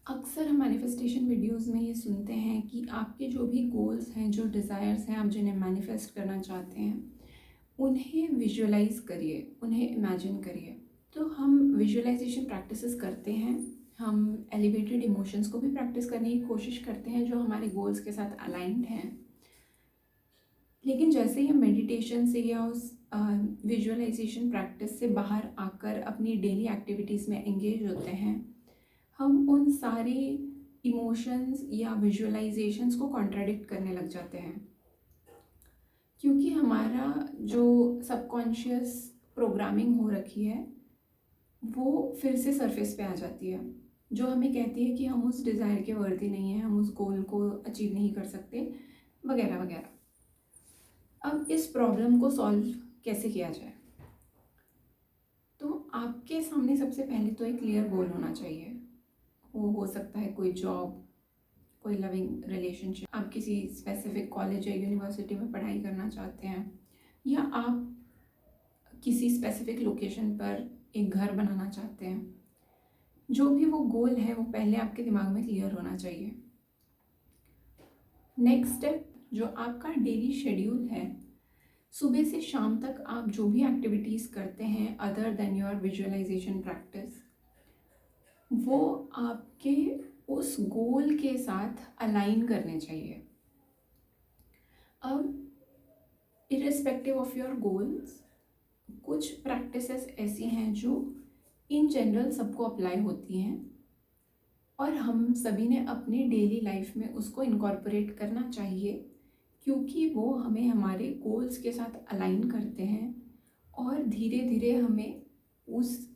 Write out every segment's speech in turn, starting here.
अक्सर हम manifestation videos में ये सुनते हैं कि आपके जो भी गोल्स हैं, जो डिज़ायर्स हैं, आप जिन्हें मैनिफेस्ट करना चाहते हैं, उन्हें विजुअलाइज करिए, उन्हें इमेजिन करिए। तो हम विजुअलाइजेशन प्रैक्टिसेस करते हैं, हम एलिवेटेड इमोशंस को भी प्रैक्टिस करने की कोशिश करते हैं जो हमारे गोल्स के साथ अलाइंड हैं। लेकिन जैसे ही हम मेडिटेशन से या उस विजुअलाइजेशन प्रैक्टिस से बाहर आकर अपनी डेली एक्टिविटीज़ में एंगेज होते हैं, हम उन सारे इमोशंस या विजुअलाइजेशंस को कॉन्ट्राडिक्ट करने लग जाते हैं, क्योंकि हमारा जो सबकॉन्शियस प्रोग्रामिंग हो रखी है वो फिर से सरफेस पे आ जाती है, जो हमें कहती है कि हम उस डिज़ायर के वर्दी नहीं हैं, हम उस गोल को अचीव नहीं कर सकते, वगैरह वगैरह। अब इस प्रॉब्लम को सॉल्व कैसे किया जाए? तो आपके सामने सबसे पहले तो एक क्लियर गोल होना चाहिए। वो हो सकता है कोई जॉब, कोई लविंग रिलेशनशिप, आप किसी स्पेसिफिक कॉलेज या यूनिवर्सिटी में पढ़ाई करना चाहते हैं, या आप किसी स्पेसिफिक लोकेशन पर एक घर बनाना चाहते हैं। जो भी वो गोल है वो पहले आपके दिमाग में क्लियर होना चाहिए। नेक्स्ट स्टेप, जो आपका डेली शेड्यूल है, सुबह से शाम तक आप जो भी एक्टिविटीज़ करते हैं other than your visualisation practice, वो आपके उस गोल के साथ अलाइन करने चाहिए। अब इरिस्पेक्टिव ऑफ योर गोल्स, कुछ प्रैक्टिसेस ऐसी हैं जो इन जनरल सबको अप्लाई होती हैं और हम सभी ने अपनी डेली लाइफ में उसको इनकॉर्पोरेट करना चाहिए, क्योंकि वो हमें हमारे गोल्स के साथ अलाइन करते हैं और धीरे धीरे हमें उस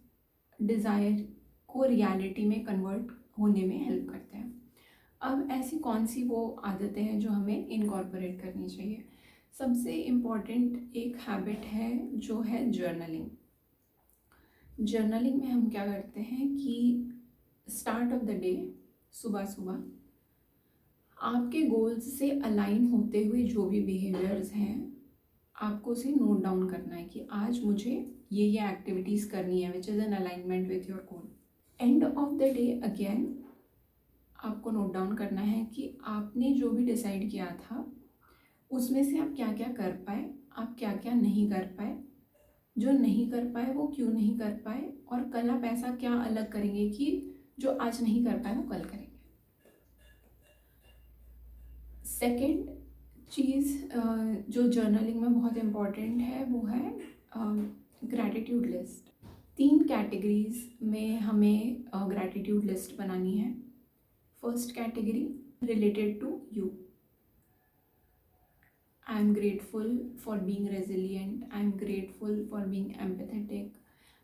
डिज़ायर को रियलिटी में कन्वर्ट होने में हेल्प करते हैं। अब ऐसी कौन सी वो आदतें हैं जो हमें इनकॉर्पोरेट करनी चाहिए? सबसे इम्पॉर्टेंट एक हैबिट है जो है जर्नलिंग। जर्नलिंग में हम क्या करते हैं कि स्टार्ट ऑफ द डे, सुबह सुबह आपके गोल्स से अलाइन होते हुए जो भी बिहेवियर्स हैं, आपको उसे नोट डाउन करना है कि आज मुझे ये एक्टिविटीज़ करनी है which is an alignment with your goal. End of the day again आपको नोट डाउन करना है कि आपने जो भी डिसाइड किया था उसमें से आप क्या क्या कर पाए, आप क्या क्या नहीं कर पाए, जो नहीं कर पाए वो क्यों नहीं कर पाए, और कल आप ऐसा क्या अलग करेंगे कि जो आज नहीं कर पाए वो कल करेंगे। सेकंड चीज़ जो जर्नलिंग में बहुत इम्पॉर्टेंट है वो है ग्रैटिट्यूड लिस्ट। 3 कैटेगरीज में हमें ग्रैटिट्यूड लिस्ट बनानी है। First category related to you. I am grateful for being resilient, I am grateful for being empathetic,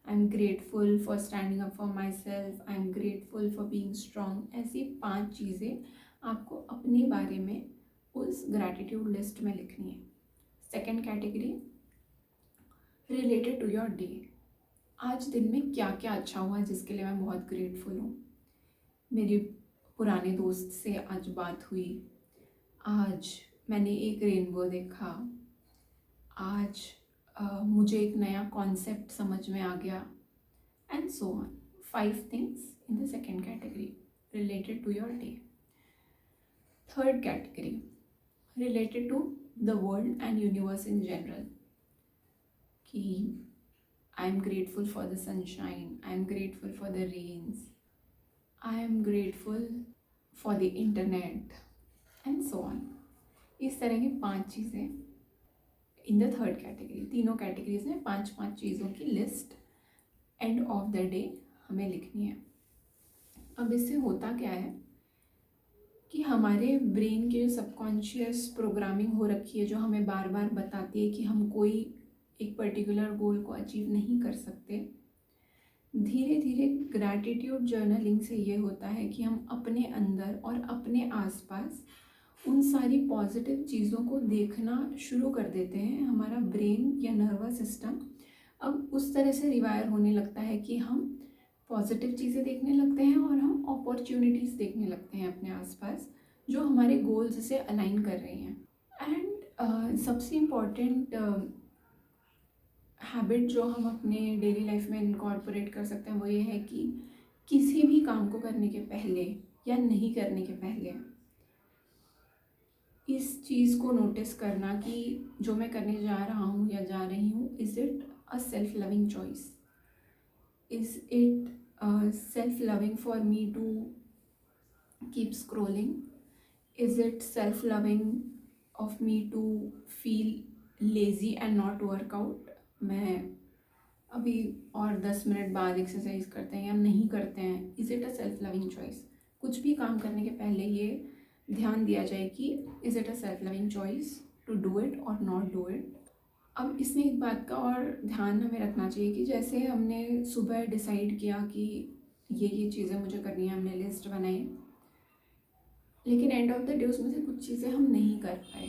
I am grateful for standing up for myself, I am grateful for being strong. ऐसी 5 चीज़ें आपको अपने बारे में उस gratitude list में लिखनी है। Second category related to your day. आज दिन में क्या क्या अच्छा हुआ जिसके लिए मैं बहुत ग्रेटफुल हूँ। मेरे पुराने दोस्त से आज बात हुई, आज मैंने एक रेनबो देखा, आज मुझे एक नया कॉन्सेप्ट समझ में आ गया, and so on. 5 things in the second category related to your day. Third category related to the world and universe in general, कि I am grateful for the sunshine, I am grateful for the rains, I am grateful for the internet, and so on। इस तरह की 5 चीज़ें in the third category. तीनों categories में 5-5 चीज़ों की list end of the day हमें लिखनी है। अब इससे होता क्या है कि हमारे ब्रेन के सबकॉन्शियस प्रोग्रामिंग हो रखी है जो हमें बार बार बताती है कि हम कोई एक पर्टिकुलर गोल को अचीव नहीं कर सकते। धीरे धीरे ग्रैटिट्यूड जर्नलिंग से ये होता है कि हम अपने अंदर और अपने आसपास उन सारी पॉजिटिव चीज़ों को देखना शुरू कर देते हैं। हमारा ब्रेन या नर्वस सिस्टम अब उस तरह से रिवायर होने लगता है कि हम पॉजिटिव चीज़ें देखने लगते हैं और हम अपॉर्चुनिटीज़ देखने लगते हैं अपने आसपास जो हमारे गोल्स से अलाइन कर रही हैं। एंड सबसे इम्पॉर्टेंट हैबिट जो हम अपने डेली लाइफ में इनकॉर्पोरेट कर सकते हैं वो ये है कि किसी भी काम को करने के पहले या नहीं करने के पहले इस चीज़ को नोटिस करना कि जो मैं करने जा रहा हूँ या जा रही हूँ, is it a self loving choice, is it self loving for me to keep scrolling, is it self loving of me to feel lazy and not workout. मैं अभी और 10 मिनट बाद एक्सरसाइज करते हैं या नहीं करते हैं, is it a self loving choice. कुछ भी काम करने के पहले ये ध्यान दिया जाए कि is it a self loving choice to do it और नॉट डू इट। अब इसमें एक बात का और ध्यान हमें रखना चाहिए कि जैसे हमने सुबह डिसाइड किया कि ये चीज़ें मुझे करनी है, हमने लिस्ट बनाई, लेकिन एंड ऑफ द डे उसमें से कुछ चीज़ें हम नहीं कर पाए।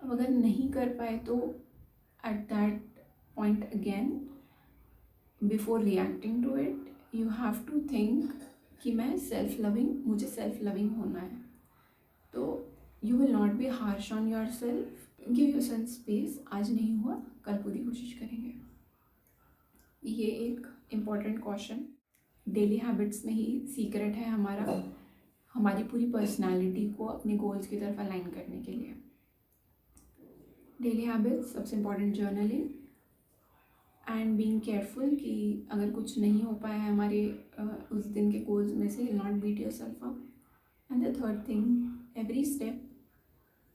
अब अगर नहीं कर पाए तो at that point again, before reacting to it, you have to think कि मैं मुझे सेल्फ लविंग होना है। तो you will not be harsh on yourself, give yourself space. आज नहीं हुआ, कल पूरी कोशिश करेंगे। ये एक इम्पॉर्टेंट क्वेश्चन। डेली हैबिट्स में ही सीक्रेट है हमारी पूरी पर्सनालिटी को अपने गोल्स की तरफ अलाइन करने के लिए। डेली हैबिट्स, सबसे important journaling and being careful कि अगर कुछ नहीं हो पाया है हमारे उस दिन के गोल्स में से, not beat yourself up. And the third thing, every step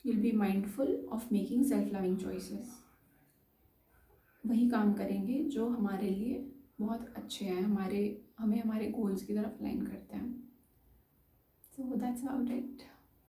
you'll be mindful of making self loving choices। वही काम करेंगे जो हमारे लिए बहुत अच्छे हैं, हमें हमारे गोल्स की तरफ लाइन करते हैं। So that's about it.